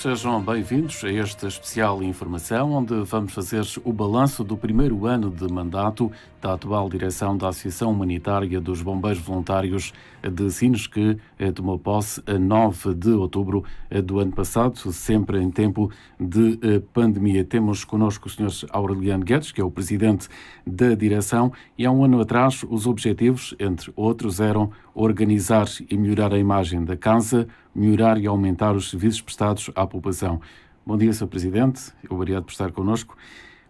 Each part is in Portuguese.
Sejam bem-vindos a esta especial informação, onde vamos fazer o balanço do primeiro ano de mandato da atual direção da Associação Humanitária dos Bombeiros Voluntários de Sines, que tomou posse a 9 de outubro do ano passado, sempre em tempo de pandemia. Temos connosco o Sr. Aureliano Guedes, que é o presidente da direção, e há um ano atrás os objetivos, entre outros, eram organizar e melhorar a imagem da casa, melhorar e aumentar os serviços prestados à população. Bom dia, Sr. Presidente. Obrigado por estar connosco.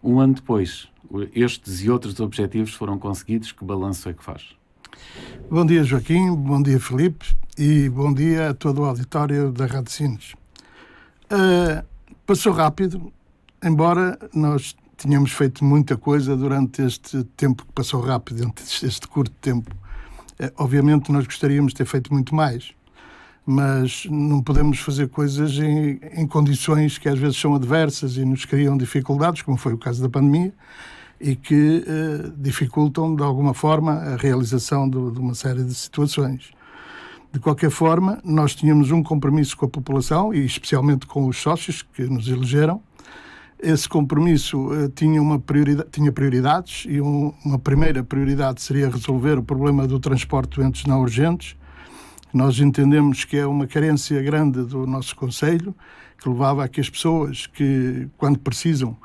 Um ano depois, estes e outros objetivos foram conseguidos. Que balanço é que faz? Bom dia, Joaquim. Bom dia, Filipe. E bom dia a todo o auditório da Rádio Sines. Passou rápido, embora nós tínhamos feito muita coisa durante este tempo que passou rápido, este curto tempo. Obviamente nós gostaríamos de ter feito muito mais, mas não podemos fazer coisas em condições que às vezes são adversas e nos criam dificuldades, como foi o caso da pandemia, e que dificultam de alguma forma a realização de uma série de situações. De qualquer forma, nós tínhamos um compromisso com a população e especialmente com os sócios que nos elegeram. Esse compromisso tinha prioridades e uma primeira prioridade seria resolver o problema do transporte de doentes não urgentes. Nós entendemos que é uma carência grande do nosso Conselho, que levava a que as pessoas que, quando precisam,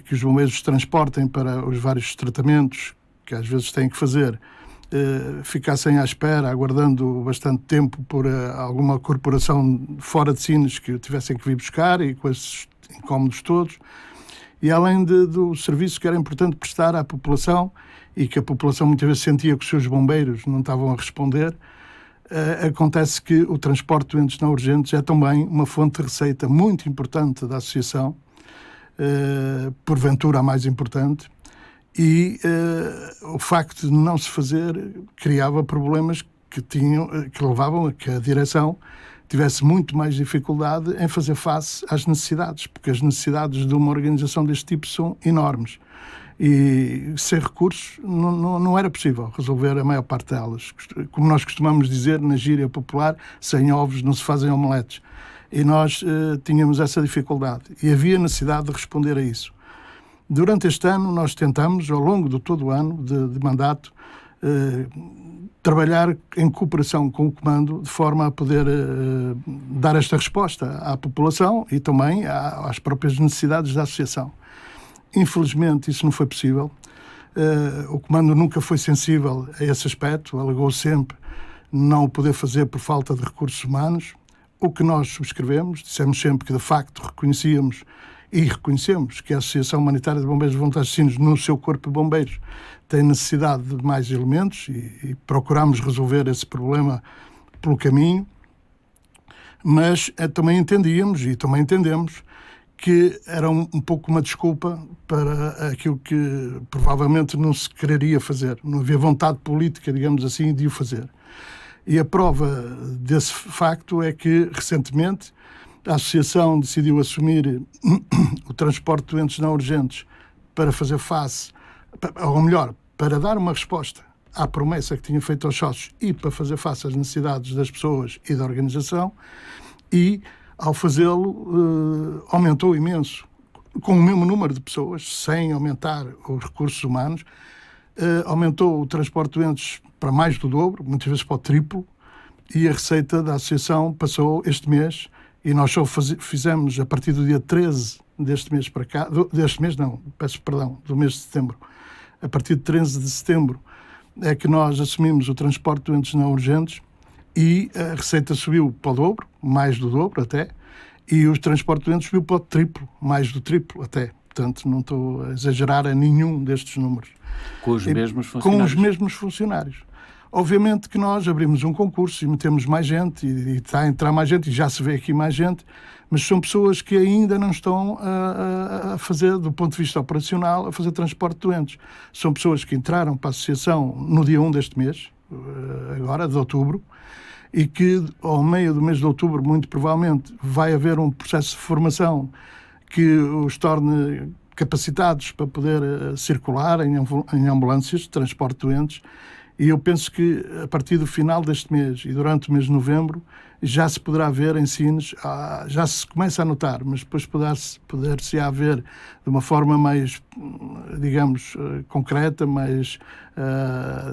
que os bombeiros os transportem para os vários tratamentos que às vezes têm que fazer, ficassem à espera, aguardando bastante tempo por alguma corporação fora de Sines que tivessem que vir buscar e com esses incómodos todos. E além do serviço que era importante prestar à população e que a população muitas vezes sentia que os seus bombeiros não estavam a responder, acontece que o transporte de doentes não urgentes é também uma fonte de receita muito importante da Associação, porventura a mais importante, e o facto de não se fazer criava problemas que levavam a que a direção tivesse muito mais dificuldade em fazer face às necessidades, porque as necessidades de uma organização deste tipo são enormes. E sem recursos não era possível resolver a maior parte delas. Como nós costumamos dizer na gíria popular, sem ovos não se fazem omeletes. E nós tínhamos essa dificuldade e havia necessidade de responder a isso. Durante este ano nós tentamos, ao longo de todo o ano de mandato, trabalhar em cooperação com o Comando de forma a poder dar esta resposta à população e também às próprias necessidades da Associação. Infelizmente isso não foi possível. O Comando nunca foi sensível a esse aspecto, alegou sempre não o poder fazer por falta de recursos humanos, o que nós subscrevemos, dissemos sempre que de facto reconhecíamos e reconhecemos que a Associação Humanitária de Bombeiros Voluntários de Sines, no seu corpo de bombeiros, tem necessidade de mais elementos e procuramos resolver esse problema pelo caminho, mas também entendíamos e também entendemos que era um pouco uma desculpa para aquilo que provavelmente não se quereria fazer. Não havia vontade política, digamos assim, de o fazer. E a prova desse facto é que, recentemente, a Associação decidiu assumir o transporte de doentes não urgentes para fazer face, ou melhor, para dar uma resposta à promessa que tinha feito aos sócios e para fazer face às necessidades das pessoas e da organização, e ao fazê-lo, aumentou imenso, com o mesmo número de pessoas, sem aumentar os recursos humanos, aumentou o transporte de doentes para mais do dobro, muitas vezes para o triplo, e a receita da Associação passou este mês, e nós só fizemos a partir do dia 13 deste mês para cá, do mês de setembro, a partir de 13 de setembro, é que nós assumimos o transporte de doentes não urgentes, e a receita subiu para o dobro, mais do dobro até, e o transporte de doentes subiu para o triplo, mais do triplo até. Portanto, não estou a exagerar a nenhum destes números. Com os mesmos funcionários? Com os mesmos funcionários. Obviamente que nós abrimos um concurso e metemos mais gente, e está a entrar mais gente, e já se vê aqui mais gente, mas são pessoas que ainda não estão a fazer, do ponto de vista operacional, a fazer transporte de doentes. São pessoas que entraram para a Associação no dia 1 deste mês, agora, de outubro, e que ao meio do mês de outubro, muito provavelmente, vai haver um processo de formação que os torne capacitados para poder circular em ambulâncias de transporte de doentes E eu penso que a partir do final deste mês e durante o mês de novembro já se poderá ver em Sines, já se começa a notar, mas depois poder-se-á ver de uma forma mais, digamos, concreta, mais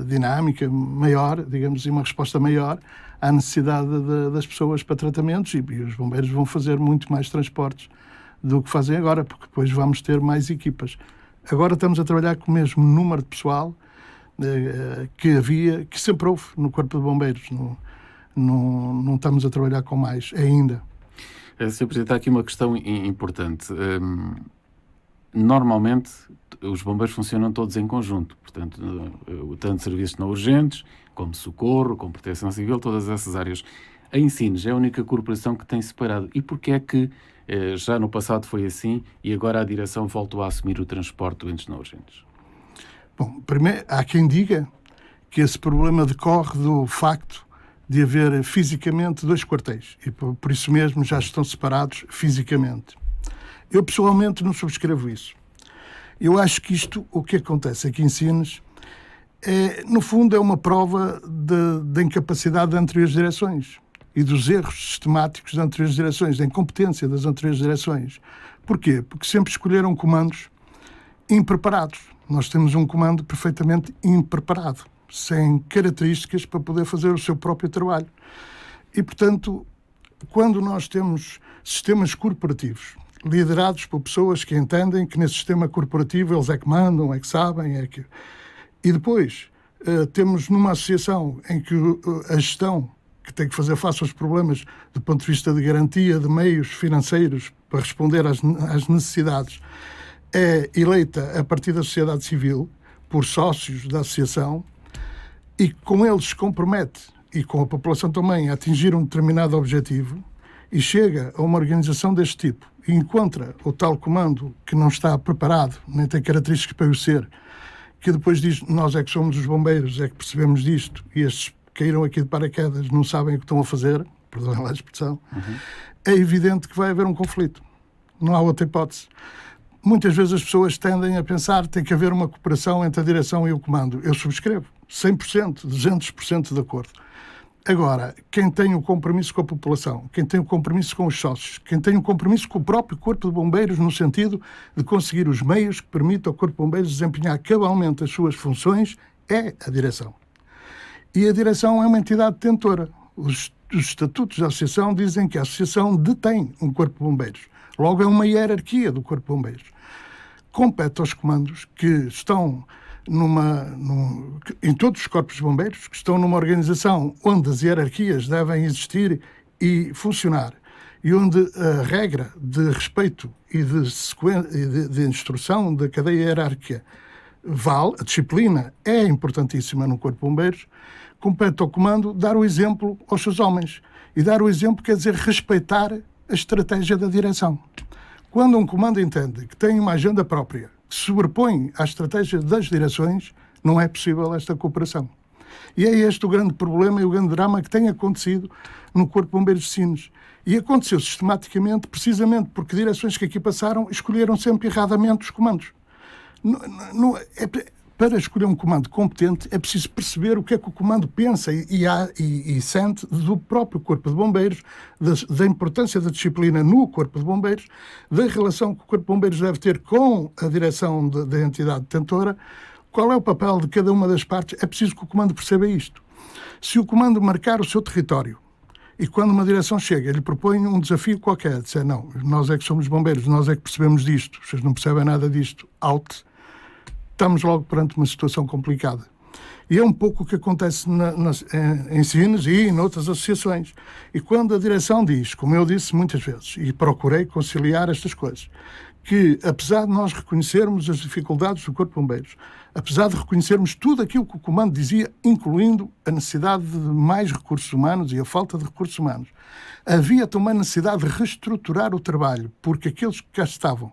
dinâmica, maior, digamos, e uma resposta maior à necessidade das pessoas para tratamentos, e os bombeiros vão fazer muito mais transportes do que fazem agora, porque depois vamos ter mais equipas. Agora estamos a trabalhar com o mesmo número de pessoal que sempre houve no Corpo de Bombeiros. Não estamos a trabalhar com mais ainda. Sr. Presidente, há aqui uma questão importante. Normalmente, os bombeiros funcionam todos em conjunto, portanto, tanto serviços não urgentes, como socorro, como proteção civil, todas essas áreas. Em Sines é a única corporação que tem separado. E porquê é que já no passado foi assim e agora a direção voltou a assumir o transporte de doentes não urgentes? Bom, primeiro, há quem diga que esse problema decorre do facto de haver fisicamente 2 quartéis e por isso mesmo já estão separados fisicamente. Eu pessoalmente não subscrevo isso. Eu acho que o que acontece aqui em Sines, no fundo é uma prova da incapacidade das anteriores direções e dos erros sistemáticos das anteriores direções, da incompetência das anteriores direções. Porquê? Porque sempre escolheram comandos impreparados. Nós temos um comando perfeitamente impreparado, sem características para poder fazer o seu próprio trabalho. E, portanto, quando nós temos sistemas corporativos liderados por pessoas que entendem que nesse sistema corporativo eles é que mandam, é que sabem, e depois temos numa associação em que a gestão que tem que fazer face aos problemas do ponto de vista de garantia de meios financeiros para responder às necessidades é eleita a partir da sociedade civil por sócios da associação e com eles se compromete e com a população também a atingir um determinado objetivo e chega a uma organização deste tipo e encontra o tal comando que não está preparado, nem tem características para o ser, que depois diz, nós é que somos os bombeiros, é que percebemos disto, e estes caíram aqui de paraquedas, não sabem o que estão a fazer, perdoem lá a expressão, é evidente que vai haver um conflito. Não há outra hipótese. Muitas vezes as pessoas tendem a pensar que tem que haver uma cooperação entre a direção e o comando. Eu subscrevo, 100%, 200% de acordo. Agora, quem tem o compromisso com a população, quem tem o compromisso com os sócios, quem tem o compromisso com o próprio Corpo de Bombeiros no sentido de conseguir os meios que permitam ao Corpo de Bombeiros desempenhar cabalmente as suas funções, é a direção. E a direção é uma entidade detentora. Os estatutos da associação dizem que a associação detém um Corpo de Bombeiros. Logo, é uma hierarquia do Corpo de Bombeiros. Compete aos comandos que estão em todos os corpos de bombeiros, que estão numa organização onde as hierarquias devem existir e funcionar, e onde a regra de respeito e de instrução da cadeia hierárquica vale, a disciplina é importantíssima no Corpo de Bombeiros, compete ao comando dar o exemplo aos seus homens. E dar o exemplo quer dizer respeitar a estratégia da direção. Quando um comando entende que tem uma agenda própria, que se sobrepõe à estratégia das direções, não é possível esta cooperação. E é este o grande problema e o grande drama que tem acontecido no Corpo de Bombeiros de Sines. E aconteceu sistematicamente, precisamente porque direções que aqui passaram escolheram sempre erradamente os comandos. Para escolher um comando competente é preciso perceber o que é que o comando pensa e sente do próprio Corpo de Bombeiros, da importância da disciplina no Corpo de Bombeiros, da relação que o Corpo de Bombeiros deve ter com a direção da entidade detentora, qual é o papel de cada uma das partes. É preciso que o comando perceba isto. Se o comando marcar o seu território e quando uma direção chega, lhe propõe um desafio qualquer, dizer, não, nós é que somos bombeiros, nós é que percebemos disto, vocês não percebem nada disto, out, estamos logo perante uma situação complicada. E é um pouco o que acontece em Sines e em outras associações. E quando a direção diz, como eu disse muitas vezes, e procurei conciliar estas coisas, que apesar de nós reconhecermos as dificuldades do Corpo de Bombeiros, apesar de reconhecermos tudo aquilo que o comando dizia, incluindo a necessidade de mais recursos humanos e a falta de recursos humanos, havia também necessidade de reestruturar o trabalho, porque aqueles que cá estavam,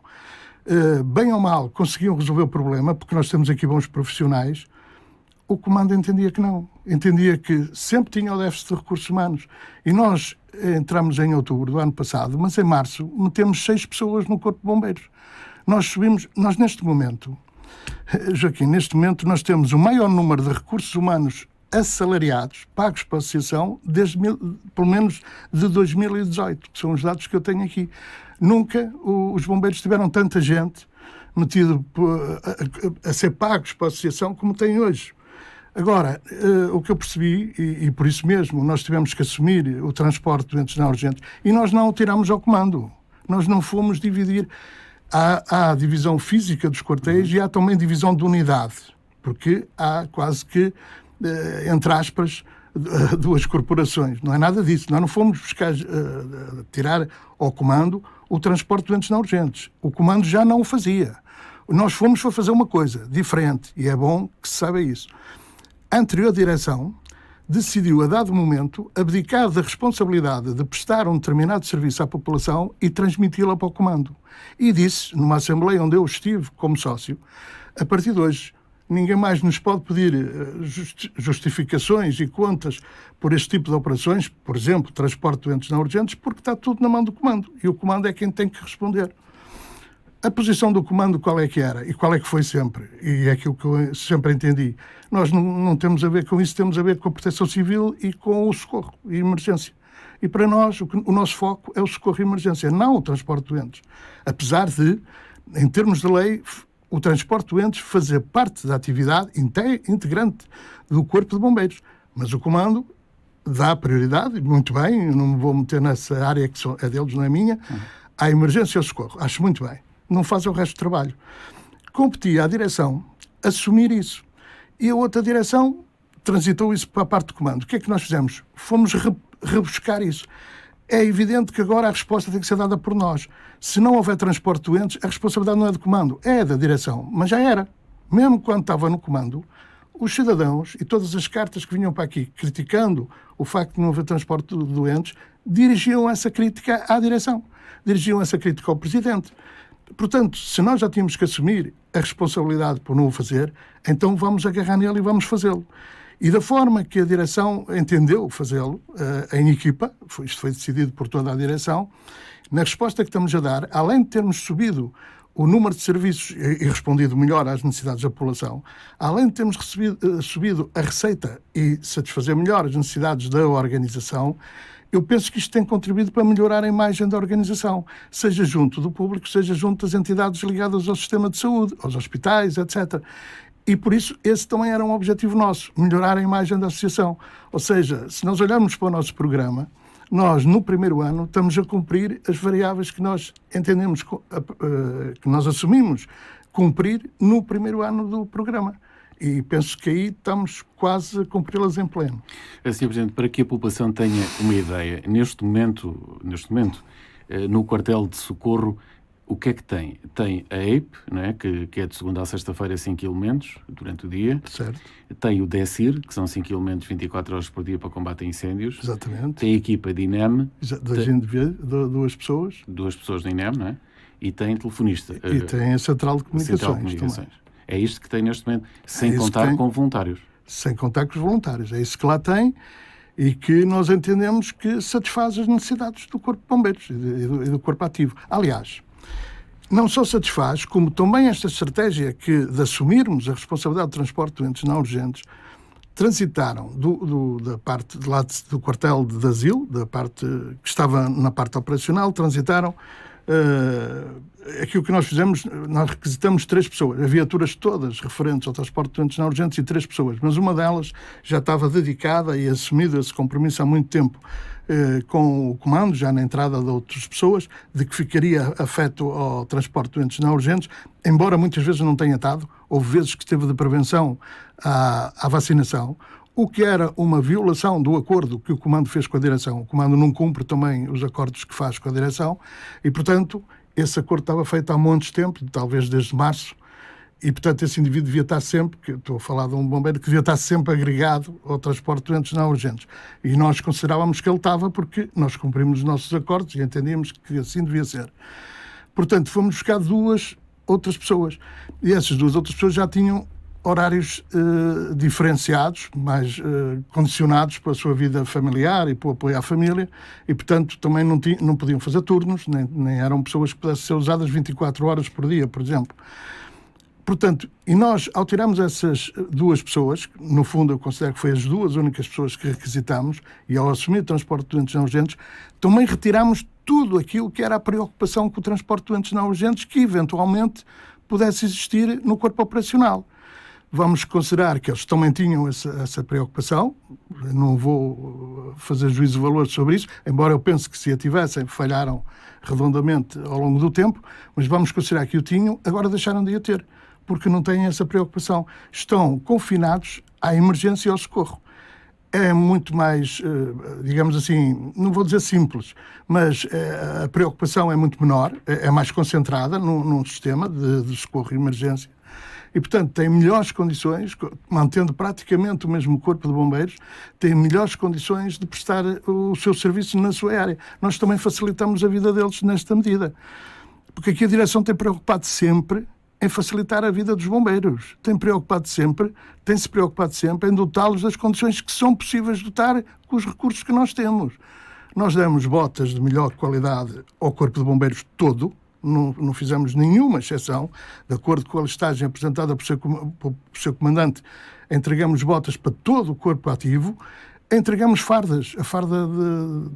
bem ou mal, conseguiam resolver o problema, porque nós temos aqui bons profissionais, o comando entendia que não. Entendia que sempre tinha o déficit de recursos humanos. E nós entramos em outubro do ano passado, mas em março metemos 6 pessoas no Corpo de Bombeiros. Nós neste momento, Joaquim, neste momento nós temos o maior número de recursos humanos assalariados, pagos para a associação, pelo menos de 2018, que são os dados que eu tenho aqui. Nunca os bombeiros tiveram tanta gente metido a ser pagos para a associação como têm hoje. Agora, o que eu percebi, e por isso mesmo nós tivemos que assumir o transporte de doentes não urgentes, e nós não o tiramos ao comando. Nós não fomos dividir. Há a divisão física dos quartéis e há também divisão de unidade, porque há quase que, entre aspas, duas corporações. Não é nada disso. Nós não fomos buscar tirar ao comando o transporte de doentes não urgentes. O comando já não o fazia. Nós fomos para fazer uma coisa diferente, e é bom que se saiba isso. A anterior direção decidiu, a dado momento, abdicar da responsabilidade de prestar um determinado serviço à população e transmiti-la para o comando. E disse, numa assembleia onde eu estive como sócio, a partir de hoje, ninguém mais nos pode pedir justificações e contas por este tipo de operações, por exemplo, transporte de doentes não urgentes, porque está tudo na mão do comando. E o comando é quem tem que responder. A posição do comando qual é que era? E qual é que foi sempre? E é aquilo que eu sempre entendi. Nós não temos a ver com isso, temos a ver com a proteção civil e com o socorro e emergência. E para nós, o nosso foco é o socorro e emergência, não o transporte de doentes. Apesar de, em termos de lei, o transporte de doentes fazer parte da atividade integrante do Corpo de Bombeiros. Mas o comando dá prioridade, muito bem, eu não me vou meter nessa área que é deles, não é minha, à emergência e ao socorro. Acho muito bem. Não faz o resto do trabalho. Competia à direção assumir isso. E a outra direção transitou isso para a parte do comando. O que é que nós fizemos? Fomos rebuscar isso. É evidente que agora a resposta tem que ser dada por nós. Se não houver transporte de doentes, a responsabilidade não é do comando, é da direção. Mas já era. Mesmo quando estava no comando, os cidadãos e todas as cartas que vinham para aqui criticando o facto de não haver transporte de doentes, dirigiam essa crítica à direção. Dirigiam essa crítica ao presidente. Portanto, se nós já tínhamos que assumir a responsabilidade por não o fazer, então vamos agarrar nele e vamos fazê-lo. E da forma que a direção entendeu fazê-lo, em equipa, isto foi decidido por toda a direção, na resposta que estamos a dar, além de termos subido o número de serviços e respondido melhor às necessidades da população, além de termos subido a receita e satisfazer melhor as necessidades da organização, eu penso que isto tem contribuído para melhorar a imagem da organização, seja junto do público, seja junto das entidades ligadas ao sistema de saúde, aos hospitais, etc. E por isso esse também era um objetivo nosso, melhorar a imagem da associação. Ou seja, se nós olharmos para o nosso programa, nós no primeiro ano estamos a cumprir as variáveis que nós entendemos, que nós assumimos cumprir no primeiro ano do programa. E penso que aí estamos quase a cumpri-las em pleno. Sr. Presidente, para que a população tenha uma ideia, neste momento, no quartel de socorro, o que é que tem? Tem a EIP, não é? que é de segunda a sexta-feira 5 elementos durante o dia. Certo. Tem o DECIR, que são 5 elementos 24 horas por dia para combate a incêndios. Exatamente. Tem a equipa de INEM. Duas pessoas. Duas pessoas de INEM, não é? E tem telefonista. E tem a central de comunicações. Também. É isto que tem neste momento, sem contar com voluntários. Sem contar com os voluntários. É isso que lá tem e que nós entendemos que satisfaz as necessidades do Corpo de Bombeiros e do Corpo Ativo. Aliás, não só satisfaz, como também esta estratégia de assumirmos a responsabilidade de transporte de doentes não urgentes, transitaram da parte de lá do quartel de asilo, da parte que estava na parte operacional, transitaram aquilo que nós fizemos, nós requisitamos 3 pessoas, as viaturas todas referentes ao transporte de doentes não urgentes e 3 pessoas, mas uma delas já estava dedicada e assumido esse compromisso há muito tempo com o comando, já na entrada de outras pessoas, de que ficaria afeto ao transporte de doentes não urgentes, embora muitas vezes não tenha estado, houve vezes que esteve de prevenção à vacinação, o que era uma violação do acordo que o comando fez com a direção. O comando não cumpre também os acordos que faz com a direção e, portanto, esse acordo estava feito há montes de tempo, talvez desde março, e, portanto, esse indivíduo devia estar sempre, que estou a falar de um bombeiro, que devia estar sempre agregado ao transporte de doentes não urgentes. E nós considerávamos que ele estava porque nós cumprimos os nossos acordos e entendíamos que assim devia ser. Portanto, fomos buscar 2 outras pessoas. E essas 2 outras pessoas já tinham horários diferenciados, mais condicionados para a sua vida familiar e para o apoio à família, e, portanto, também não podiam fazer turnos, nem eram pessoas que pudessem ser usadas 24 horas por dia, por exemplo. Portanto, e nós, ao tirarmos essas duas pessoas, no fundo eu considero que foi as duas únicas pessoas que requisitámos, e ao assumir o transporte de doentes não urgentes, também retiramos tudo aquilo que era a preocupação com o transporte de doentes não urgentes que eventualmente pudesse existir no corpo operacional. Vamos considerar que eles também tinham essa preocupação, não vou fazer juízo de valor sobre isso, embora eu pense que se a tivessem, falharam redondamente ao longo do tempo, mas vamos considerar que o tinham, agora deixaram de a ter, porque não têm essa preocupação. Estão confinados à emergência e ao socorro. É muito mais, digamos assim, não vou dizer simples, mas a preocupação é muito menor, é mais concentrada num sistema de socorro e emergência. E, portanto, tem melhores condições, mantendo praticamente o mesmo corpo de bombeiros, tem melhores condições de prestar o seu serviço na sua área. Nós também facilitamos a vida deles nesta medida. Porque aqui a direção tem preocupado sempre em facilitar a vida dos bombeiros. Tem-se preocupado sempre em dotá-los das condições que são possíveis dotar com os recursos que nós temos. Nós damos botas de melhor qualidade ao corpo de bombeiros todo, não fizemos nenhuma exceção, de acordo com a listagem apresentada por seu comandante, entregamos botas para todo o corpo ativo, entregamos fardas, a farda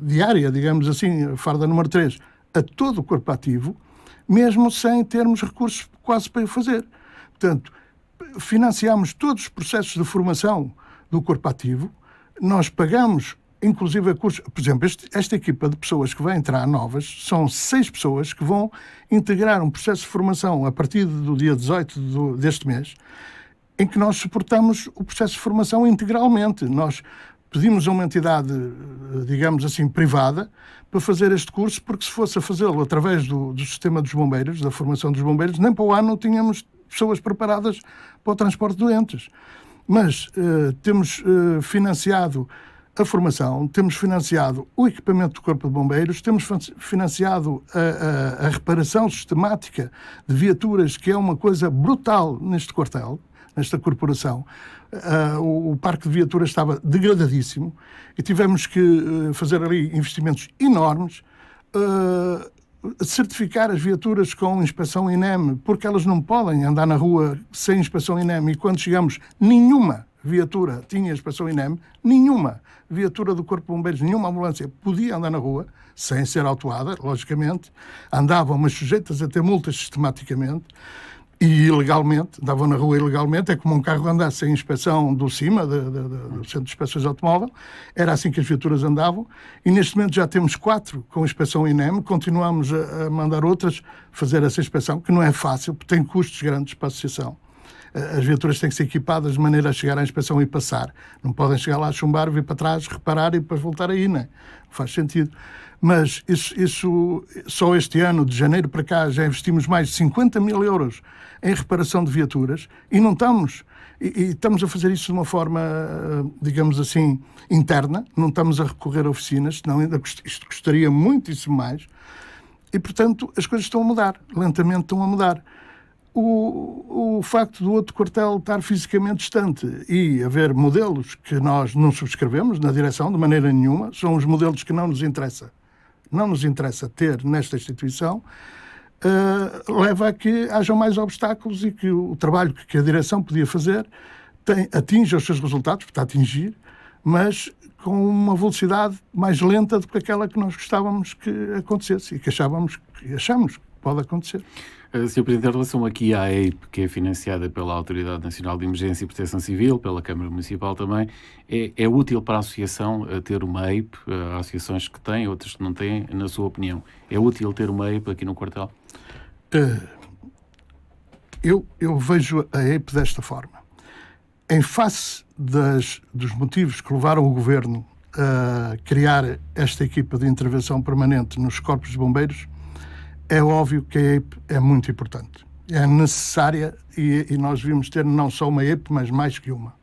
diária, digamos assim, a farda número 3, a todo o corpo ativo, mesmo sem termos recursos quase para o fazer. Portanto, financiamos todos os processos de formação do corpo ativo, nós pagamos inclusive a cursos. Por exemplo, esta equipa de pessoas que vai entrar novas, são 6 pessoas que vão integrar um processo de formação a partir do dia 18 deste mês, em que nós suportamos o processo de formação integralmente. Nós pedimos a uma entidade, digamos assim, privada, para fazer este curso, porque se fosse a fazê-lo através do sistema dos bombeiros, da formação dos bombeiros, nem para o ano tínhamos pessoas preparadas para o transporte de doentes. Mas temos financiado a formação, temos financiado o equipamento do Corpo de Bombeiros, temos financiado a reparação sistemática de viaturas, que é uma coisa brutal neste quartel, nesta corporação. O parque de viaturas estava degradadíssimo e tivemos que fazer ali investimentos enormes, certificar as viaturas com inspeção INEM, porque elas não podem andar na rua sem inspeção INEM, e quando chegamos, nenhuma viatura tinha inspeção INEM, nenhuma viatura do Corpo de Bombeiros, nenhuma ambulância podia andar na rua, sem ser autuada, logicamente, andavam, mas sujeitas a ter multas sistematicamente, e ilegalmente, andavam na rua ilegalmente, é como um carro andar sem inspeção do CIMA, do Centro de Inspeções Automóvel, era assim que as viaturas andavam, e neste momento já temos 4 com inspeção INEM, continuamos a mandar outras fazer essa inspeção, que não é fácil, porque tem custos grandes para a associação. As viaturas têm que ser equipadas de maneira a chegar à inspeção e passar. Não podem chegar lá a chumbar, vir para trás, reparar e depois voltar aí, não é? Não faz sentido. Mas isso só este ano, de janeiro para cá, já investimos mais de 50 mil euros em reparação de viaturas e não estamos... E estamos a fazer isso de uma forma, digamos assim, interna. Não estamos a recorrer a oficinas, senão isto custaria muitíssimo mais. E, portanto, as coisas estão a mudar. Lentamente estão a mudar. O facto do outro quartel estar fisicamente distante e haver modelos que nós não subscrevemos na direção de maneira nenhuma, são os modelos que não nos interessa ter nesta instituição, leva a que hajam mais obstáculos e que o trabalho que a direção podia fazer atinja os seus resultados, porque está a atingir, mas com uma velocidade mais lenta do que aquela que nós gostávamos que acontecesse e que achamos que pode acontecer. Sr. Presidente, em relação aqui à EIP, que é financiada pela Autoridade Nacional de Emergência e Proteção Civil, pela Câmara Municipal também, é útil para a associação ter uma EIP? Há associações que têm, outras que não têm, na sua opinião. É útil ter uma EIP aqui no quartel? Eu vejo a EIP desta forma. Em face dos motivos que levaram o Governo a criar esta equipa de intervenção permanente nos corpos de bombeiros, é óbvio que a EIP é muito importante. É necessária e nós devíamos ter não só uma EIP, mas mais que uma.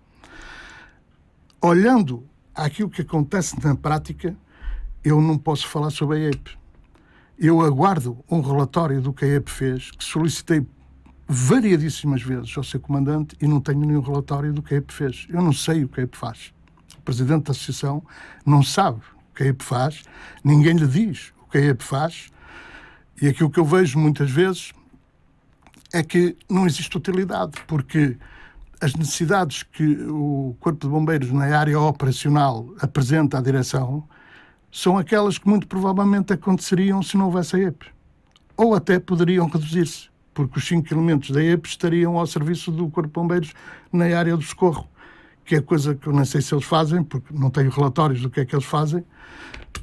Olhando àquilo que acontece na prática, eu não posso falar sobre a EIP. Eu aguardo um relatório do que a EIP fez, que solicitei variadíssimas vezes ao seu comandante e não tenho nenhum relatório do que a EIP fez. Eu não sei o que a EIP faz. O presidente da associação não sabe o que a EIP faz, ninguém lhe diz o que a EIP faz. E aquilo que eu vejo muitas vezes é que não existe utilidade, porque as necessidades que o Corpo de Bombeiros na área operacional apresenta à direção são aquelas que muito provavelmente aconteceriam se não houvesse a EPE. Ou até poderiam reduzir-se, porque os 5 elementos da EPE estariam ao serviço do Corpo de Bombeiros na área do socorro, que é coisa que eu não sei se eles fazem, porque não tenho relatórios do que é que eles fazem.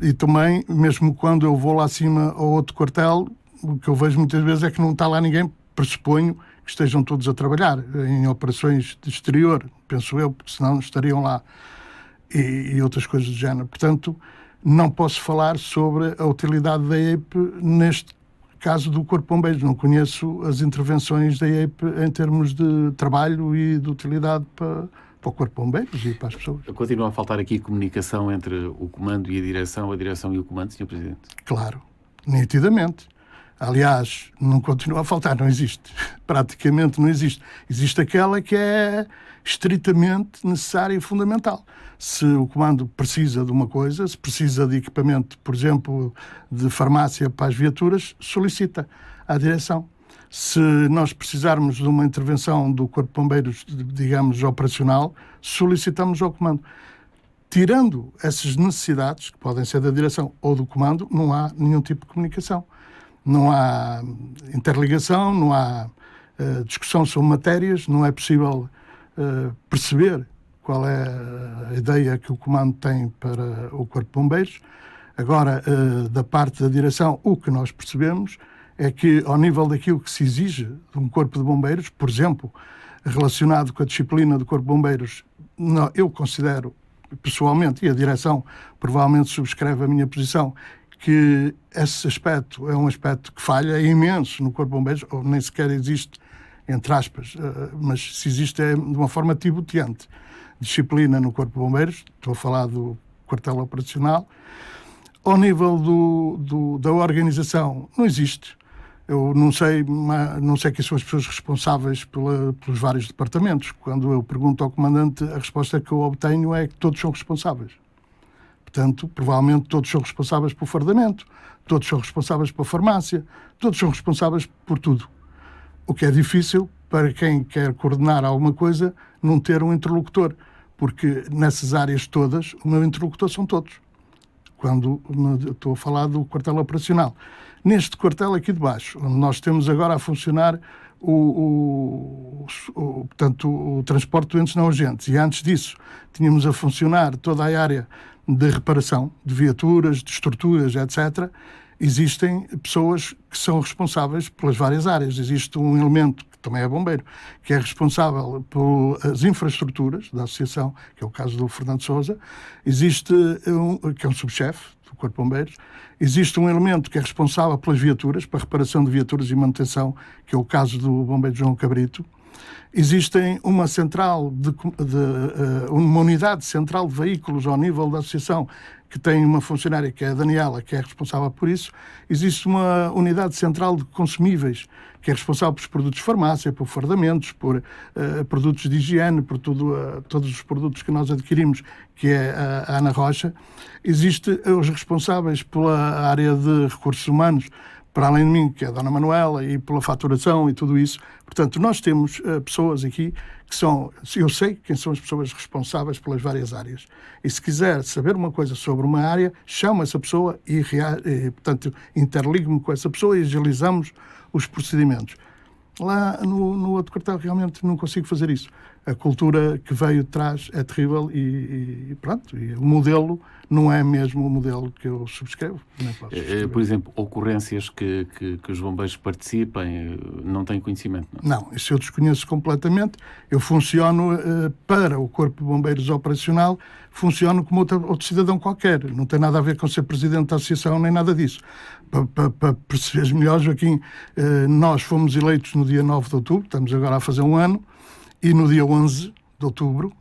E também, mesmo quando eu vou lá acima ao outro quartel, o que eu vejo muitas vezes é que não está lá ninguém, pressuponho que estejam todos a trabalhar em operações de exterior, penso eu, porque senão estariam lá, e outras coisas do género. Portanto, não posso falar sobre a utilidade da EPE neste caso do Corpo de Bombeiros. Não conheço as intervenções da EPE em termos de trabalho e de utilidade para o Corpo de Bombeiros e para as pessoas. Continua a faltar aqui comunicação entre o comando e a direção e o comando, Sr. Presidente? Claro, nitidamente. Aliás, não continua a faltar, não existe. Praticamente não existe. Existe aquela que é estritamente necessária e fundamental. Se o comando precisa de uma coisa, se precisa de equipamento, por exemplo, de farmácia para as viaturas, solicita à direção. Se nós precisarmos de uma intervenção do Corpo de Bombeiros, digamos, operacional, solicitamos ao comando. Tirando essas necessidades, que podem ser da direção ou do comando, não há nenhum tipo de comunicação. Não há interligação, não há discussão sobre matérias, não é possível perceber qual é a ideia que o comando tem para o Corpo de Bombeiros. Agora, da parte da direção, o que nós percebemos é que, ao nível daquilo que se exige de um Corpo de Bombeiros, por exemplo, relacionado com a disciplina do Corpo de Bombeiros, eu considero, pessoalmente, e a direção provavelmente subscreve a minha posição, que esse aspecto é um aspecto que falha imenso no Corpo de Bombeiros, ou nem sequer existe, entre aspas, mas se existe é de uma forma tibuteante. Disciplina no Corpo de Bombeiros, estou a falar do quartel operacional. Ao nível da organização, não existe. Eu não sei quem são as pessoas responsáveis pelos vários departamentos. Quando eu pergunto ao comandante, a resposta que eu obtenho é que todos são responsáveis. Portanto, provavelmente todos são responsáveis pelo fardamento, todos são responsáveis pela farmácia, todos são responsáveis por tudo. O que é difícil para quem quer coordenar alguma coisa não ter um interlocutor, porque nessas áreas todas o meu interlocutor são todos. Quando estou a falar do quartel operacional. Neste quartel aqui de baixo, onde nós temos agora a funcionar portanto, o transporte de doentes não urgentes, e antes disso tínhamos a funcionar toda a área de reparação de viaturas, de estruturas, etc., existem pessoas que são responsáveis pelas várias áreas. Existe um elemento, que também é bombeiro, que é responsável pelas infraestruturas da associação, que é o caso do Fernando Sousa. Existe que é um subchefe do Corpo de Bombeiros. Existe um elemento que é responsável pelas viaturas, para reparação de viaturas e manutenção, que é o caso do bombeiro João Cabrito. Existem uma unidade central de veículos ao nível da associação, que tem uma funcionária que é a Daniela, que é responsável por isso. Existe uma unidade central de consumíveis, que é responsável pelos produtos de farmácia, por fardamentos, por produtos de higiene, por todos os produtos que nós adquirimos, que é a Ana Rocha. Existem os responsáveis pela área de recursos humanos, para além de mim, que é a Dona Manuela, e pela faturação e tudo isso. Portanto, nós temos pessoas aqui que são... Eu sei quem são as pessoas responsáveis pelas várias áreas. E se quiser saber uma coisa sobre uma área, chama essa pessoa e portanto, interligo-me com essa pessoa e agilizamos os procedimentos. Lá no outro quartel realmente não consigo fazer isso. A cultura que veio de trás é terrível e pronto, e o modelo não é mesmo o modelo que eu subscrevo. Por exemplo, ocorrências que os bombeiros participem, não têm conhecimento? Não, isso eu desconheço completamente. Eu funciono para o Corpo de Bombeiros Operacional, funciono como outro cidadão qualquer. Não tem nada a ver com ser presidente da associação nem nada disso. Para perceberes melhor, Joaquim, nós fomos eleitos no dia 9 de outubro, estamos agora a fazer um ano, e no dia 11 de outubro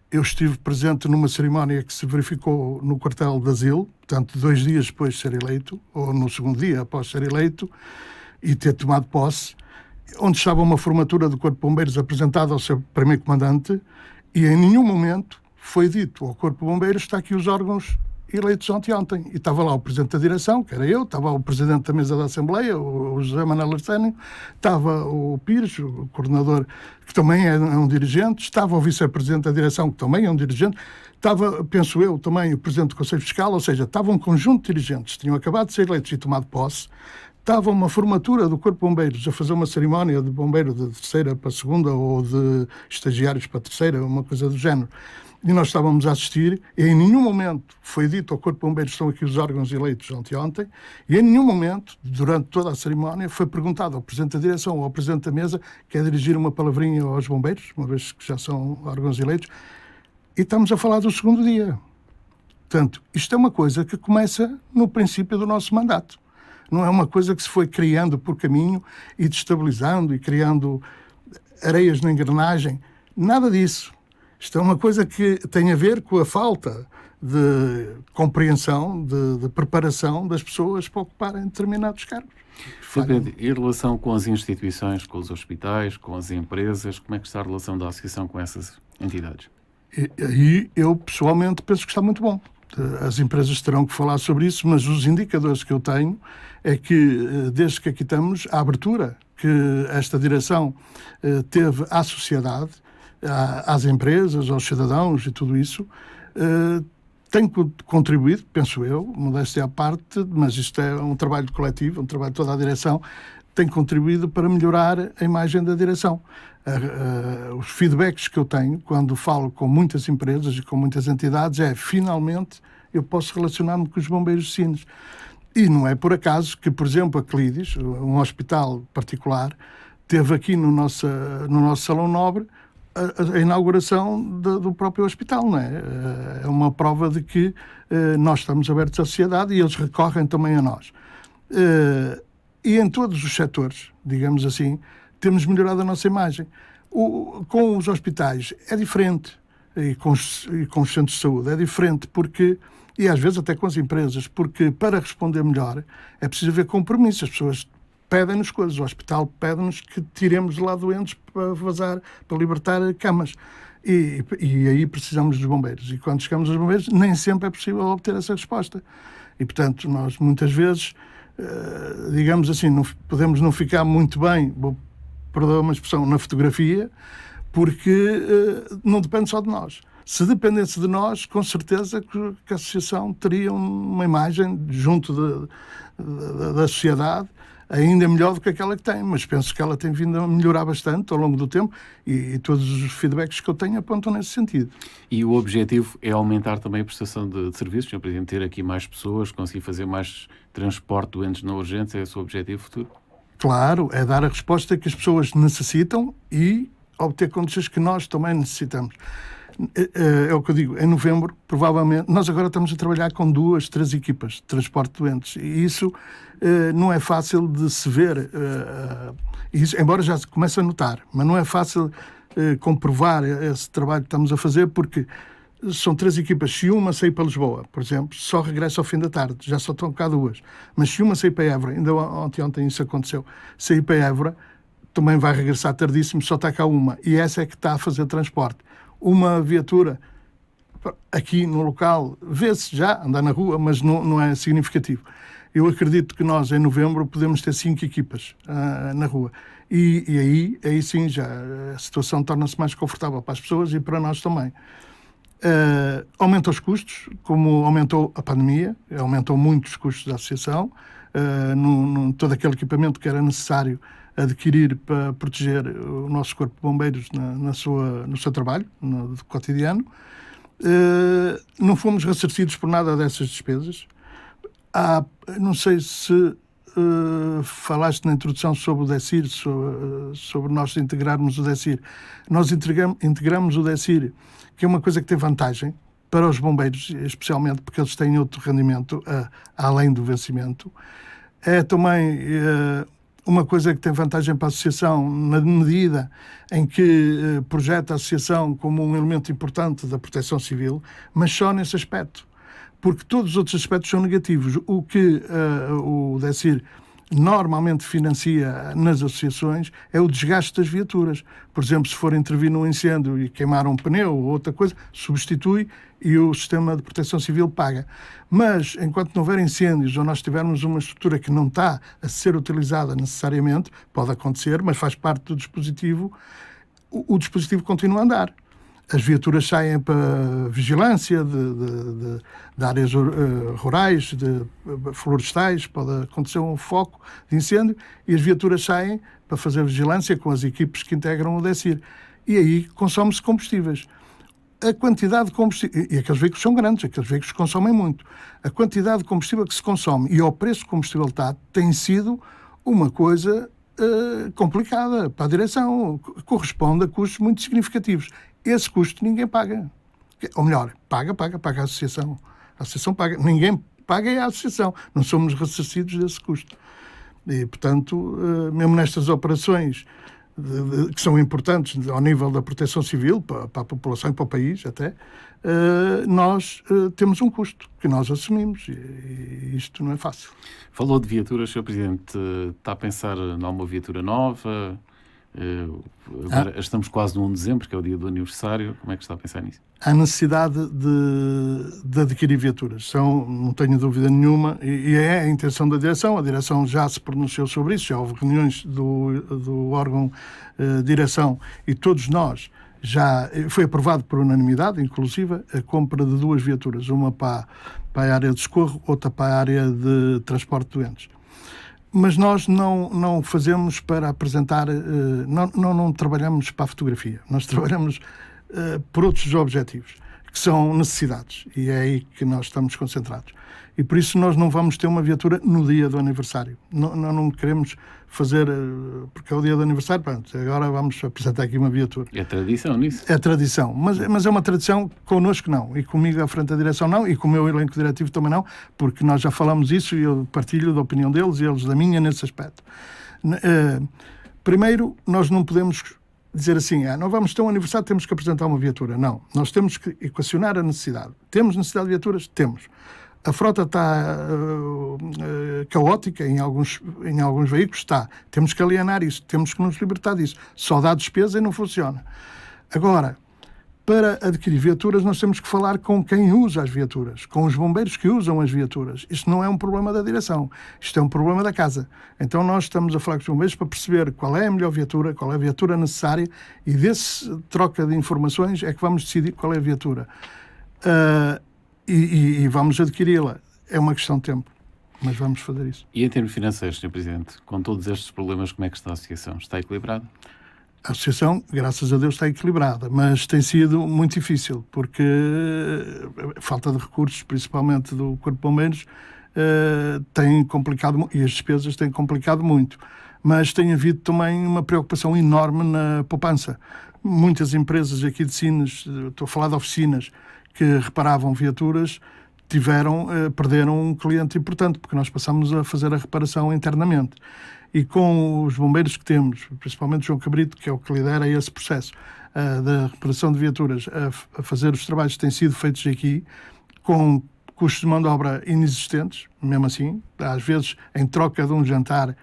eu estive presente numa cerimónia que se verificou no quartel de Asilo, portanto 2 dias depois de ser eleito, ou no segundo dia após ser eleito, e ter tomado posse, onde estava uma formatura do Corpo de Bombeiros apresentada ao seu primeiro comandante, e em nenhum momento foi dito ao Corpo de Bombeiros: está aqui os órgãos eleitos ontem. E estava lá o Presidente da Direção, que era eu, estava o Presidente da Mesa da Assembleia, o José Manuel Arsénio, estava o Pires, o coordenador, que também é um dirigente, estava o Vice-Presidente da Direção, que também é um dirigente, estava, penso eu, também o Presidente do Conselho Fiscal, ou seja, estava um conjunto de dirigentes, tinham acabado de ser eleitos e tomado posse. Estava uma formatura do Corpo de Bombeiros a fazer uma cerimónia de bombeiro de terceira para segunda ou de estagiários para terceira, uma coisa do género. E nós estávamos a assistir e em nenhum momento foi dito ao Corpo de Bombeiros, estão aqui os órgãos eleitos ontem, e em nenhum momento, durante toda a cerimónia, foi perguntado ao Presidente da Direção ou ao Presidente da Mesa, quer dirigir uma palavrinha aos bombeiros, uma vez que já são órgãos eleitos, e estamos a falar do segundo dia. Portanto, isto é uma coisa que começa no princípio do nosso mandato. Não é uma coisa que se foi criando por caminho e destabilizando e criando areias na engrenagem. Nada disso. Isto é uma coisa que tem a ver com a falta de compreensão, de preparação das pessoas para ocuparem determinados cargos. Depende. Em relação com as instituições, com os hospitais, com as empresas, como é que está a relação da associação com essas entidades? E eu, pessoalmente, penso que está muito bom. As empresas terão que falar sobre isso, mas os indicadores que eu tenho é que, desde que aqui estamos, a abertura que esta direção teve à sociedade, às empresas, aos cidadãos e tudo isso, tem contribuído, penso eu, modéstia à parte, mas isto é um trabalho coletivo, um trabalho de toda a direção, tem contribuído para melhorar a imagem da direção. Os feedbacks que eu tenho quando falo com muitas empresas e com muitas entidades é, finalmente, eu posso relacionar-me com os bombeiros de Sines. E não é por acaso que, por exemplo, a Clides, um hospital particular, teve aqui no nosso Salão Nobre a inauguração do próprio hospital, não é? É uma prova de que nós estamos abertos à sociedade e eles recorrem também a nós. E em todos os setores, digamos assim, temos melhorado a nossa imagem. Com os hospitais é diferente, e com os centros de saúde é diferente, porque, e às vezes até com as empresas, porque para responder melhor é preciso haver compromisso. As pessoas pedem-nos coisas, o hospital pede-nos que tiremos de lá doentes para vazar, para libertar camas. E aí precisamos dos bombeiros. E quando chegamos aos bombeiros, nem sempre é possível obter essa resposta. E, portanto, nós muitas vezes, digamos assim, podemos não ficar muito bem, perdoa uma expressão, na fotografia, porque não depende só de nós. Se dependesse de nós, com certeza que a associação teria uma imagem junto da sociedade ainda melhor do que aquela que tem, mas penso que ela tem vindo a melhorar bastante ao longo do tempo e todos os feedbacks que eu tenho apontam nesse sentido. E o objetivo é aumentar também a prestação de serviços, Sr. Presidente, ter aqui mais pessoas, conseguir fazer mais transporte de doentes na urgência, é o seu objetivo futuro? Claro, é dar a resposta que as pessoas necessitam e obter condições que nós também necessitamos. É o que eu digo, em novembro, provavelmente, nós agora estamos a trabalhar com 2, 3 equipas de transporte de doentes e isso não é fácil de se ver, isso, embora já se comece a notar, mas não é fácil comprovar esse trabalho que estamos a fazer porque são 3 equipas. Se uma sair para Lisboa, por exemplo, só regressa ao fim da tarde, já só estão cá 2. Mas se uma sair para Évora, ainda ontem isso aconteceu, sair para Évora, também vai regressar tardíssimo, só está cá uma. E essa é que está a fazer transporte. Uma viatura aqui no local, vê-se já andar na rua, mas não é significativo. Eu acredito que nós, em novembro, podemos ter 5 equipas na rua. E aí sim, já a situação torna-se mais confortável para as pessoas e para nós também. Aumenta os custos, como aumentou a pandemia, aumentou muito os custos da associação, todo aquele equipamento que era necessário adquirir para proteger o nosso corpo de bombeiros no seu trabalho, no cotidiano. Não fomos ressarcidos por nada dessas despesas. Não sei se falaste na introdução sobre o DECIR, sobre nós integrarmos o DECIR. Nós integramos o DECIR, que é uma coisa que tem vantagem para os bombeiros, especialmente porque eles têm outro rendimento além do vencimento. É também uma coisa que tem vantagem para a associação na medida em que projeta a associação como um elemento importante da proteção civil, mas só nesse aspecto, porque todos os outros aspectos são negativos. O que o DECIR normalmente financia nas associações é o desgaste das viaturas. Por exemplo, se for intervir num incêndio e queimar um pneu ou outra coisa, substitui e o sistema de proteção civil paga. Mas, enquanto não houver incêndios ou nós tivermos uma estrutura que não está a ser utilizada necessariamente, pode acontecer, mas faz parte do dispositivo, o dispositivo continua a andar. As viaturas saem para vigilância de áreas rurais, de florestais, pode acontecer um foco de incêndio, e as viaturas saem para fazer vigilância com as equipes que integram o DECIR. E aí consome-se combustíveis. A quantidade de combustível, e aqueles veículos são grandes, aqueles veículos consomem muito, a quantidade de combustível que se consome e ao preço que o combustível está, tem sido uma coisa complicada para a direção, corresponde a custos muito significativos. Esse custo ninguém paga. Ou melhor, paga a associação. A associação paga. Ninguém paga é a associação. Não somos ressarcidos desse custo. E, portanto, mesmo nestas operações que são importantes ao nível da proteção civil, para a população e para o país até, nós temos um custo que nós assumimos e isto não é fácil. Falou de viaturas, Sr. Presidente. Está a pensar numa viatura nova? Agora estamos quase no 1 de dezembro, que é o dia do aniversário. Como é que está a pensar nisso? Há necessidade de adquirir viaturas. Não tenho dúvida nenhuma, e é a intenção da direção. A direção já se pronunciou sobre isso, já houve reuniões do órgão direção e todos nós foi aprovado por unanimidade, inclusive, a compra de 2 viaturas, uma para a área de socorro, outra para a área de transporte de doentes. Mas nós não fazemos para apresentar, não trabalhamos para a fotografia, nós trabalhamos por outros objetivos, que são necessidades, e é aí que nós estamos concentrados. E por isso nós não vamos ter uma viatura no dia do aniversário. Não queremos fazer, porque é o dia do aniversário, pronto, agora vamos apresentar aqui uma viatura. É tradição nisso? É tradição, mas é uma tradição connosco não, e comigo à frente da direção não, e com o meu elenco diretivo também não, porque nós já falamos isso e eu partilho da opinião deles e eles da minha nesse aspecto. Primeiro, nós não podemos dizer assim, não vamos ter um aniversário, temos que apresentar uma viatura. Não, nós temos que equacionar a necessidade. Temos necessidade de viaturas? Temos. A frota está caótica em alguns veículos? Está. Temos que alienar isso, temos que nos libertar disso. Só dá despesa e não funciona. Agora, para adquirir viaturas, nós temos que falar com quem usa as viaturas, com os bombeiros que usam as viaturas. Isto não é um problema da direção, isto é um problema da casa. Então nós estamos a falar com os bombeiros para perceber qual é a melhor viatura, qual é a viatura necessária, e desse troca de informações é que vamos decidir qual é a viatura. E vamos adquiri-la. É uma questão de tempo, mas vamos fazer isso. E em termos financeiros, Sr. Presidente, com todos estes problemas, como é que está a associação? Está equilibrada? A associação, graças a Deus, está equilibrada, mas tem sido muito difícil, porque a falta de recursos, principalmente do Corpo de Bombeiros, tem complicado, e as despesas têm complicado muito. Mas tem havido também uma preocupação enorme na poupança. Muitas empresas aqui de Sines, estou a falar de oficinas, que reparavam viaturas, perderam um cliente importante, porque nós passamos a fazer a reparação internamente. E com os bombeiros que temos, principalmente João Cabrito, que é o que lidera esse processo da reparação de viaturas, a fazer os trabalhos que têm sido feitos aqui, com custos de mão de obra inexistentes, mesmo assim, às vezes em troca de um jantar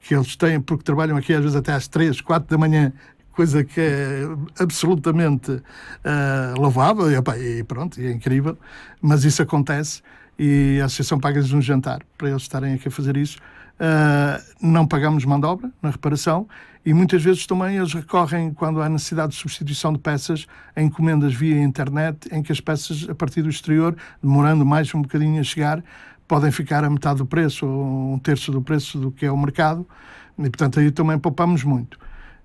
que eles têm, porque trabalham aqui às vezes até às 3, 4 da manhã, coisa que é absolutamente louvável, e pronto, e é incrível, mas isso acontece, e a associação paga-lhes um jantar para eles estarem aqui a fazer isso. Não pagamos mão de obra na reparação, e muitas vezes também eles recorrem, quando há necessidade de substituição de peças, a encomendas via internet, em que as peças, a partir do exterior, demorando mais um bocadinho a chegar, podem ficar a metade do preço ou 1/3 do preço do que é o mercado, e portanto aí também poupamos muito.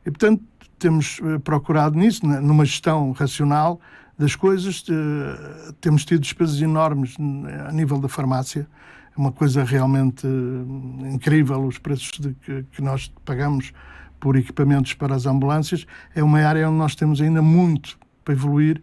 E portanto temos procurado nisso, numa gestão racional das coisas. Temos tido despesas enormes a nível da farmácia, é uma coisa realmente incrível os preços que nós pagamos por equipamentos para as ambulâncias. É uma área onde nós temos ainda muito para evoluir,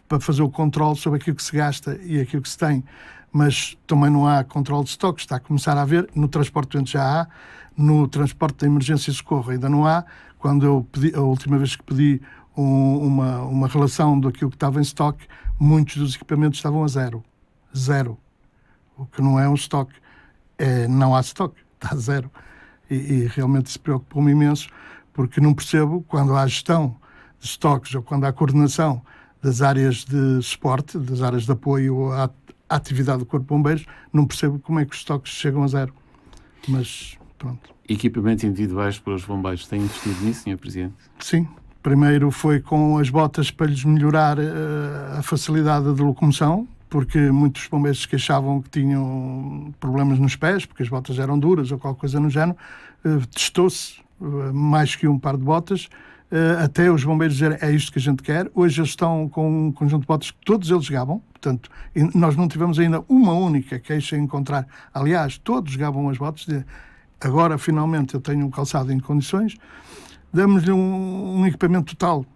para fazer o controle sobre aquilo que se gasta e aquilo que se tem, mas também não há controle de estoques, está a começar a haver, no transporte de doentes já há, no transporte de emergência e socorro ainda não há. Quando eu pedi, a última vez que pedi uma relação daquilo que estava em estoque, muitos dos equipamentos estavam a zero. O que não é um estoque. Não há estoque. está a zero. E realmente isso preocupa-me imenso, porque não percebo quando há gestão de estoques ou quando há coordenação das áreas de suporte, das áreas de apoio à atividade do Corpo de Bombeiros, não percebo como é que os estoques chegam a zero. Mas pronto. Equipamentos individuais para os bombeiros, têm investido nisso, Sr. Presidente? Sim. Primeiro foi com as botas para lhes melhorar a facilidade de locomoção, porque muitos bombeiros se queixavam que tinham problemas nos pés, porque as botas eram duras ou qualquer coisa no género. Testou-se mais que um par de botas, até os bombeiros dizerem é isto que a gente quer. Hoje eles estão com um conjunto de botas que todos eles gabam, portanto, nós não tivemos ainda uma única queixa a encontrar. Aliás, todos gabam as botas. Agora, finalmente, eu tenho um calçado em condições. Damos-lhe um equipamento total,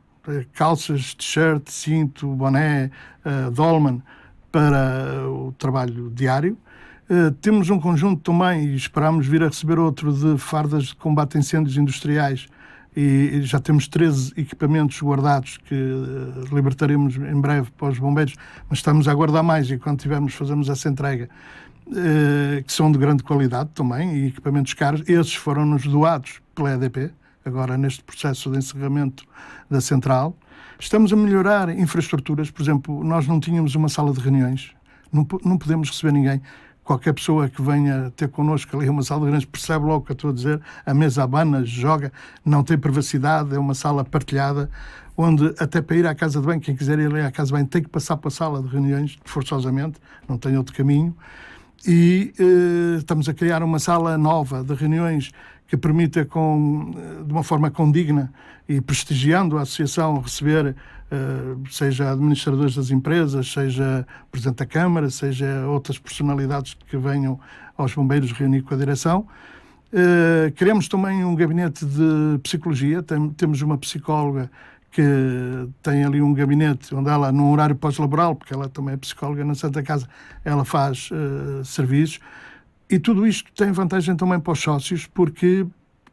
calças, t-shirt, cinto, boné, dolman, para o trabalho diário. Temos um conjunto também, e esperamos vir a receber outro, de fardas de combate a incêndios industriais, e já temos 13 equipamentos guardados que libertaremos em breve para os bombeiros, mas estamos a aguardar mais, e quando tivermos fazemos essa entrega, que são de grande qualidade também, e equipamentos caros. Esses foram-nos doados pela EDP, agora neste processo de encerramento da central. Estamos a melhorar infraestruturas. Por exemplo, nós não tínhamos uma sala de reuniões, não podemos receber ninguém. Qualquer pessoa que venha ter connosco ali uma sala de reuniões percebe logo o que eu estou a dizer. A mesa abana, joga, não tem privacidade, é uma sala partilhada, onde até para ir à casa de banho, quem quiser ir à casa de banho tem que passar para a sala de reuniões, forçosamente, não tem outro caminho. E estamos a criar uma sala nova de reuniões que permita, de uma forma condigna e prestigiando a associação, receber seja administradores das empresas, seja Presidente da Câmara, seja outras personalidades que venham aos bombeiros reunir com a direção. Queremos também um gabinete de psicologia. Temos uma psicóloga que tem ali um gabinete onde ela, num horário pós-laboral, porque ela também é psicóloga na Santa Casa, ela faz serviços. E tudo isto tem vantagem também para os sócios, porque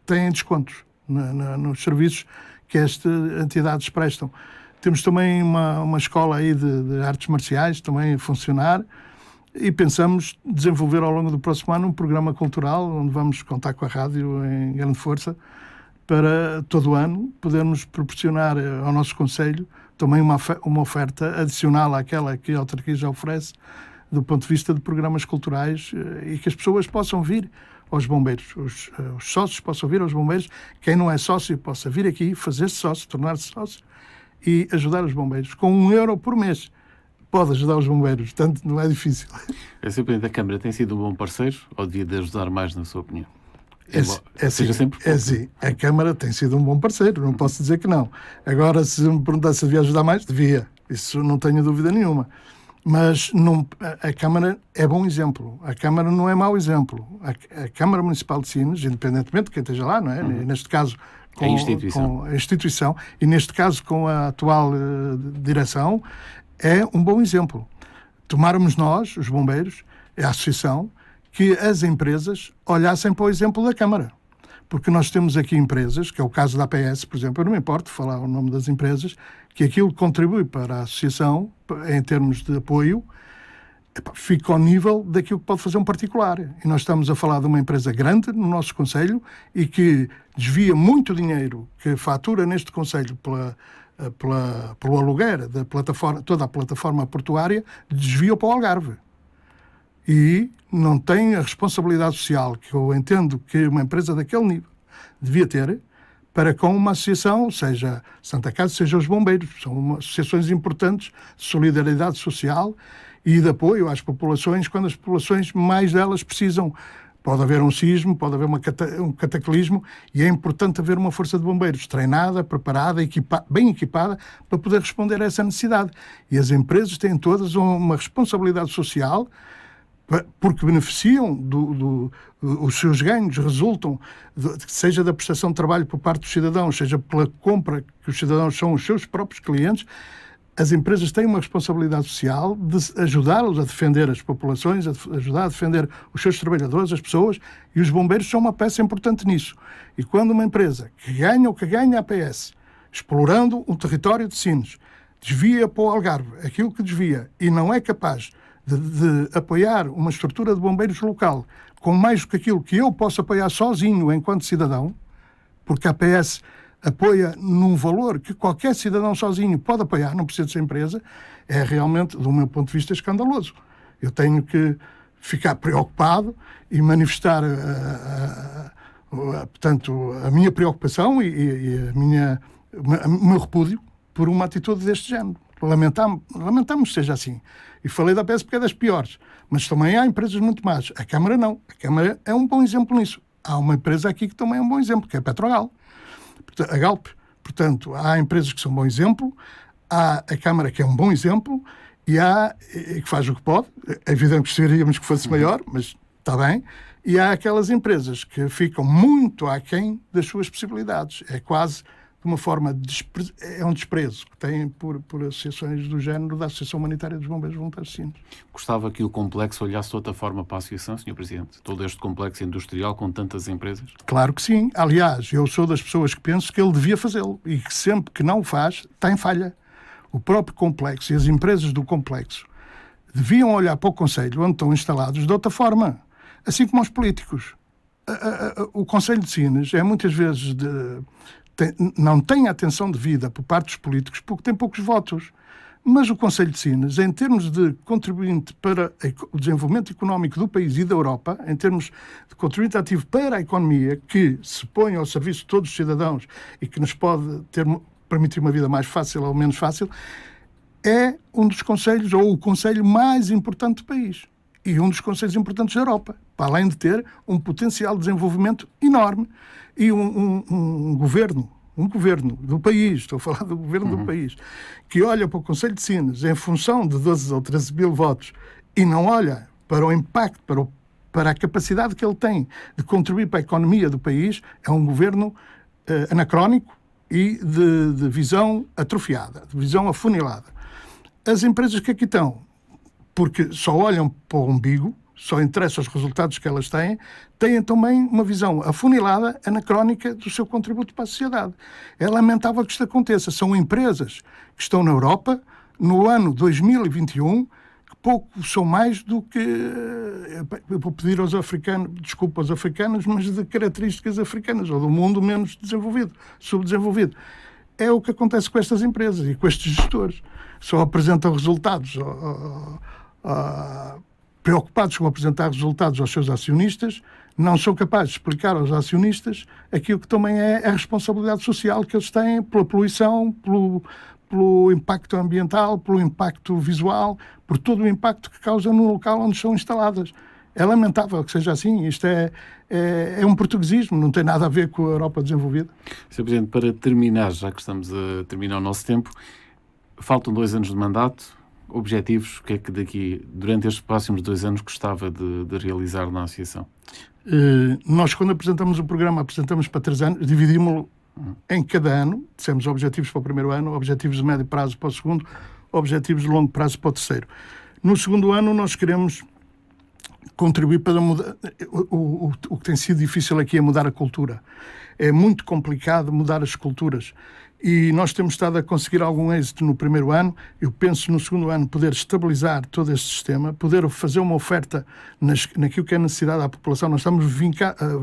têm descontos nos serviços que estas entidades prestam. Temos também uma escola aí de artes marciais também a funcionar, e pensamos desenvolver ao longo do próximo ano um programa cultural, onde vamos contar com a rádio em grande força, para todo o ano podermos proporcionar ao nosso concelho também uma oferta adicional àquela que a autarquia já oferece, do ponto de vista de programas culturais, e que as pessoas possam vir aos bombeiros, os sócios possam vir aos bombeiros, quem não é sócio possa vir aqui, fazer-se sócio, tornar-se sócio e ajudar os bombeiros. Com €1 por mês pode ajudar os bombeiros, portanto não é difícil. A Sr. Presidente da Câmara tem sido um bom parceiro ou devia de ajudar mais, na sua opinião? Sim, a Câmara tem sido um bom parceiro, não posso dizer que não. Agora, se me perguntasse se devia ajudar mais, devia, isso não tenho dúvida nenhuma. Mas a Câmara é bom exemplo, a Câmara não é mau exemplo. A Câmara Municipal de Sines, independentemente de quem esteja lá, não é? Neste caso, com a instituição, e neste caso com a atual direção, é um bom exemplo. Tomarmos nós, os bombeiros, a associação, que as empresas olhassem para o exemplo da Câmara. Porque nós temos aqui empresas, que é o caso da APS, por exemplo, eu não me importo falar o nome das empresas, que aquilo contribui para a associação, em termos de apoio, fica ao nível daquilo que pode fazer um particular. E nós estamos a falar de uma empresa grande no nosso concelho e que desvia muito dinheiro que fatura neste concelho pelo aluguer da plataforma, toda a plataforma portuária, desvia para o Algarve. E não tem a responsabilidade social que eu entendo que uma empresa daquele nível devia ter para com uma associação, seja Santa Casa, seja os bombeiros. São associações importantes de solidariedade social e de apoio às populações, quando as populações mais delas precisam. Pode haver um sismo, pode haver um cataclismo, e é importante haver uma força de bombeiros treinada, preparada, bem equipada, para poder responder a essa necessidade. E as empresas têm todas uma responsabilidade social, porque beneficiam os seus ganhos resultam, seja da prestação de trabalho por parte dos cidadãos, seja pela compra, que os cidadãos são os seus próprios clientes. As empresas têm uma responsabilidade social de ajudá-los a defender as populações, a ajudar a defender os seus trabalhadores, as pessoas, e os bombeiros são uma peça importante nisso. E quando uma empresa que ganha o que ganha a APS, explorando um território de Sines, desvia para o Algarve aquilo que desvia e não é capaz de apoiar uma estrutura de bombeiros local com mais do que aquilo que eu posso apoiar sozinho enquanto cidadão, porque a APS apoia num valor que qualquer cidadão sozinho pode apoiar, não precisa de ser empresa, é realmente, do meu ponto de vista, escandaloso. Eu tenho que ficar preocupado e manifestar portanto, a minha preocupação e o meu repúdio por uma atitude deste género. Lamentamos que seja assim. E falei da APS porque é das piores, mas também há empresas muito más. A Câmara não. A Câmara é um bom exemplo nisso. Há uma empresa aqui que também é um bom exemplo, que é a Petrogal, a Galp. Portanto, há empresas que são um bom exemplo, há a Câmara que é um bom exemplo e há que faz o que pode. É evidente que gostaríamos que fosse maior, mas está bem. E há aquelas empresas que ficam muito aquém das suas possibilidades. É quase de uma forma, é um desprezo que têm por associações do género da Associação Humanitária dos Bombeiros Voluntários de Sines. Gostava que o complexo olhasse de outra forma para a associação, Sr. Presidente? Todo este complexo industrial com tantas empresas? Claro que sim. Aliás, eu sou das pessoas que penso que ele devia fazê-lo e que sempre que não o faz, está em falha. O próprio complexo e as empresas do complexo deviam olhar para o Conselho onde estão instalados de outra forma. Assim como os políticos. O Conselho de Sines é muitas vezes não tem atenção devida por parte dos políticos porque tem poucos votos. Mas o Conselho de Sines, em termos de contribuinte para o desenvolvimento económico do país e da Europa, em termos de contribuinte ativo para a economia, que se põe ao serviço de todos os cidadãos e que nos pode permitir uma vida mais fácil ou menos fácil, é um dos conselhos, ou o conselho mais importante do país. E um dos conselhos importantes da Europa, para além de ter um potencial de desenvolvimento enorme e um governo do país, estou a falar do governo do país, que olha para o Conselho de Sines em função de 12 ou 13 mil votos e não olha para o impacto, para a capacidade que ele tem de contribuir para a economia do país, é um governo anacrónico e de visão atrofiada, de visão afunilada. As empresas que aqui estão, porque só olham para o umbigo, só interessam os resultados que elas têm também uma visão afunilada, anacrónica do seu contributo para a sociedade. É lamentável que isto aconteça. São empresas que estão na Europa, no ano 2021, que pouco são mais do que, eu vou pedir aos africanos, desculpa aos africanos, mas de características africanas, ou do mundo menos desenvolvido, subdesenvolvido. É o que acontece com estas empresas e com estes gestores. Só apresentam resultados preocupados com apresentar resultados aos seus acionistas, não são capazes de explicar aos acionistas aquilo que também é a responsabilidade social que eles têm pela poluição, pelo impacto ambiental, pelo impacto visual, por todo o impacto que causam no local onde são instaladas. É lamentável que seja assim. Isto é um portuguesismo, não tem nada a ver com a Europa desenvolvida. Sr. Presidente, para terminar, já que estamos a terminar o nosso tempo, faltam 2 anos de mandato. Objetivos, o que é que durante estes próximos 2 anos gostava de realizar na associação? Nós, quando apresentamos o programa, apresentamos para 3 anos, dividimos-lo em cada ano, dissemos objetivos para o primeiro ano, objetivos de médio prazo para o segundo, objetivos de longo prazo para o terceiro. No segundo ano, nós queremos contribuir para mudar. O que tem sido difícil aqui é mudar a cultura. É muito complicado mudar as culturas. E nós temos estado a conseguir algum êxito no primeiro ano. Eu penso no segundo ano poder estabilizar todo este sistema, poder fazer uma oferta naquilo que é necessidade à população. Nós estamos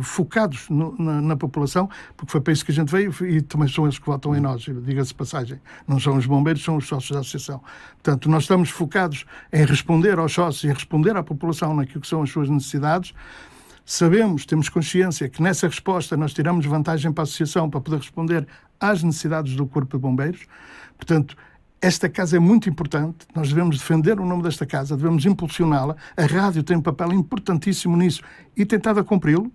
focados na população, porque foi para isso que a gente veio e também são eles que votam em nós, diga-se de passagem. Não são os bombeiros, são os sócios da associação. Portanto, nós estamos focados em responder aos sócios e responder à população naquilo que são as suas necessidades. Sabemos, temos consciência que nessa resposta nós tiramos vantagem para a associação para poder responder às necessidades do Corpo de Bombeiros. Portanto, esta casa é muito importante, nós devemos defender o nome desta casa, devemos impulsioná-la. A rádio tem um papel importantíssimo nisso e tentado a cumpri-lo,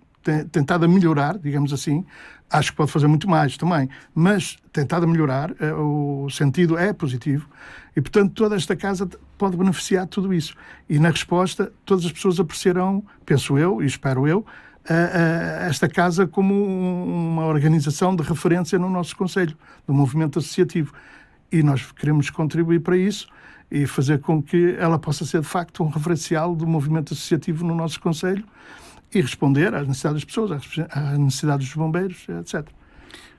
tentado a melhorar, digamos assim. Acho que pode fazer muito mais também, mas tentado a melhorar, o sentido é positivo e, portanto, toda esta casa pode beneficiar de tudo isso. E, na resposta, todas as pessoas apreciarão, penso eu e espero eu, esta casa como uma organização de referência no nosso Conselho, do movimento associativo. E nós queremos contribuir para isso e fazer com que ela possa ser, de facto, um referencial do movimento associativo no nosso Conselho e responder às necessidades das pessoas, às necessidades dos bombeiros, etc.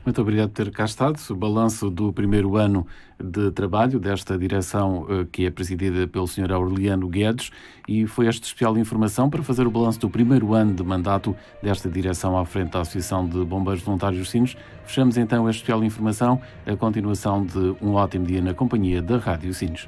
Muito obrigado por ter cá estado. O balanço do primeiro ano de trabalho desta direção que é presidida pelo Sr. Aureliano Guedes, e foi esta especial informação para fazer o balanço do primeiro ano de mandato desta direção à frente da Associação de Bombeiros Voluntários Sines. Fechamos então esta especial informação, a continuação de um ótimo dia na companhia da Rádio Sines.